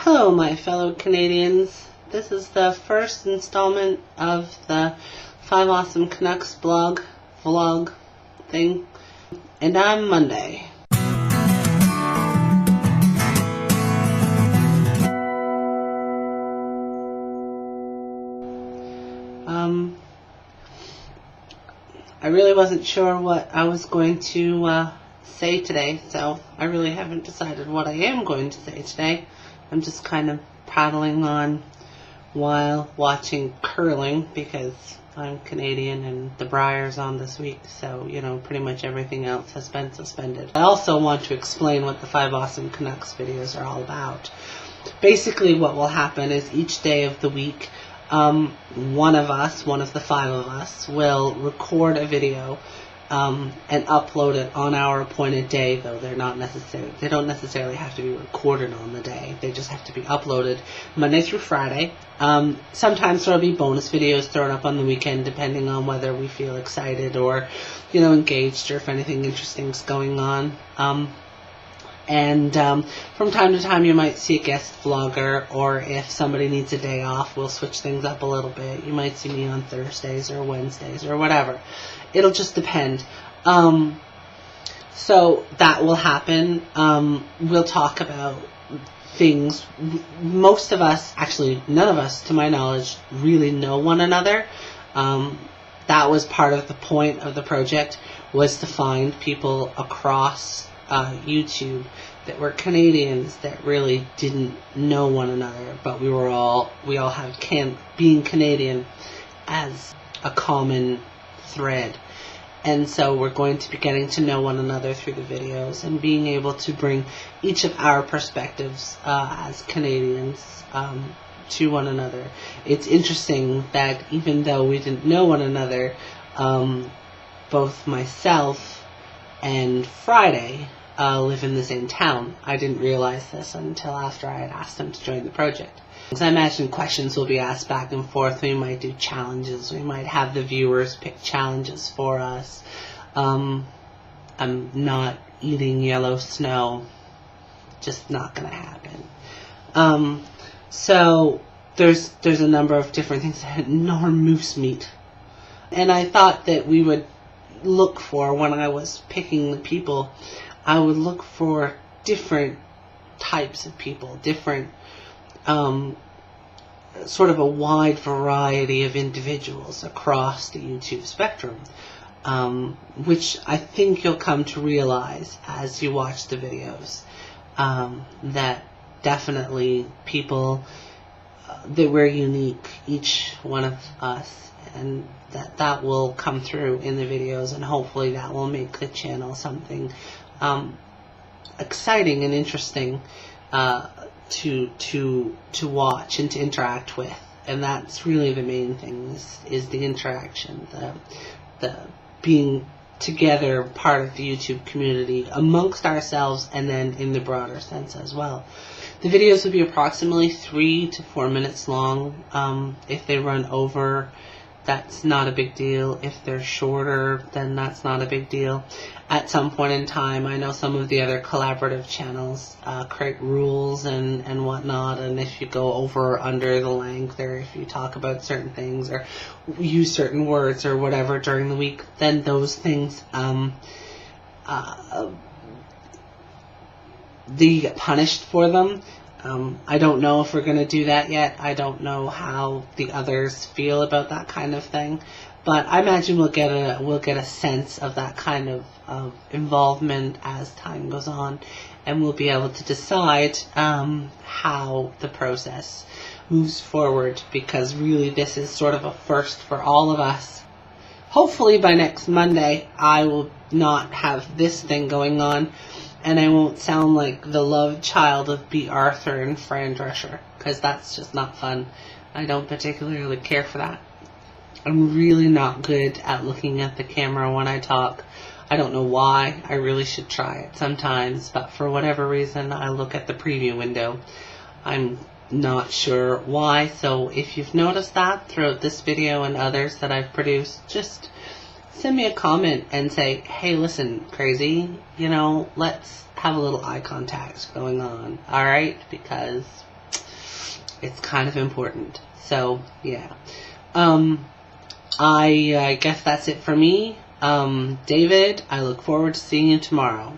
Hello, my fellow Canadians. This is the first installment of the 5 Awesome Canucks vlog thing, and I'm Monday. I really wasn't sure what I was going to say today, so I really haven't decided what I am going to say today. I'm just kind of prattling on while watching curling because I'm Canadian and the Briar's on this week, so, you know, pretty much everything else has been suspended. I also want to explain what the 5 Awesome Canucks videos are all about. Basically, what will happen is each day of the week, one of the 5 of us, will record a video and upload it on our appointed day, though they don't necessarily have to be recorded on the day. They just have to be uploaded Monday through Friday. Sometimes there'll be bonus videos thrown up on the weekend, depending on whether we feel excited or, you know, engaged, or if anything interesting is going on. From time to time you might see a guest vlogger, or if somebody needs a day off, we'll switch things up a little bit. You might see me on Thursdays or Wednesdays or whatever. It'll just depend. So that will happen. We'll talk about things. Most of us, actually none of us to my knowledge, really know one another. That was part of the point of the project, was to find people across YouTube that were Canadians that really didn't know one another, but we all have being Canadian as a common thread. And so we're going to be getting to know one another through the videos and being able to bring each of our perspectives as Canadians to one another. It's interesting that even though we didn't know one another, both myself and Friday live in the same town. I didn't realize this until after I had asked them to join the project. Because I imagine questions will be asked back and forth. We might do challenges. We might have the viewers pick challenges for us. I'm not eating yellow snow. Just not going to happen. So there's a number of different things. Nor moose meat. And I thought that we would look for, when I was picking the people, I would look for different types of people, different, sort of a wide variety of individuals across the YouTube spectrum, which I think you'll come to realize as you watch the videos, that definitely people, that we're unique, each one of us, and that will come through in the videos, and hopefully that will make the channel something exciting and interesting to watch and to interact with. And that's really the main thing, is the interaction, the being together, part of the YouTube community amongst ourselves, and then in the broader sense as well. The videos will be approximately 3 to 4 minutes long. If they run over, that's not a big deal. If they're shorter, then that's not a big deal. At some point in time, I know some of the other collaborative channels create rules and whatnot, and if you go over or under the length, or if you talk about certain things or use certain words or whatever during the week, then those things, they get punished for them. I don't know if we're going to do that yet. I don't know how the others feel about that kind of thing, but I imagine we'll get a sense of that kind of involvement as time goes on, and we'll be able to decide how the process moves forward, because really this is sort of a first for all of us. Hopefully by next Monday I will not have this thing going on, and I won't sound like the love child of B. Arthur and Fran Drescher, because that's just not fun. I don't particularly care for that. I'm really not good at looking at the camera when I talk. I don't know why. I really should try it sometimes, but for whatever reason I look at the preview window. I'm not sure why, so if you've noticed that throughout this video and others that I've produced, just send me a comment and say, hey, listen, crazy, you know, let's have a little eye contact going on, alright? Because It's kind of important. So, yeah. I guess that's it for me. David, I look forward to seeing you tomorrow.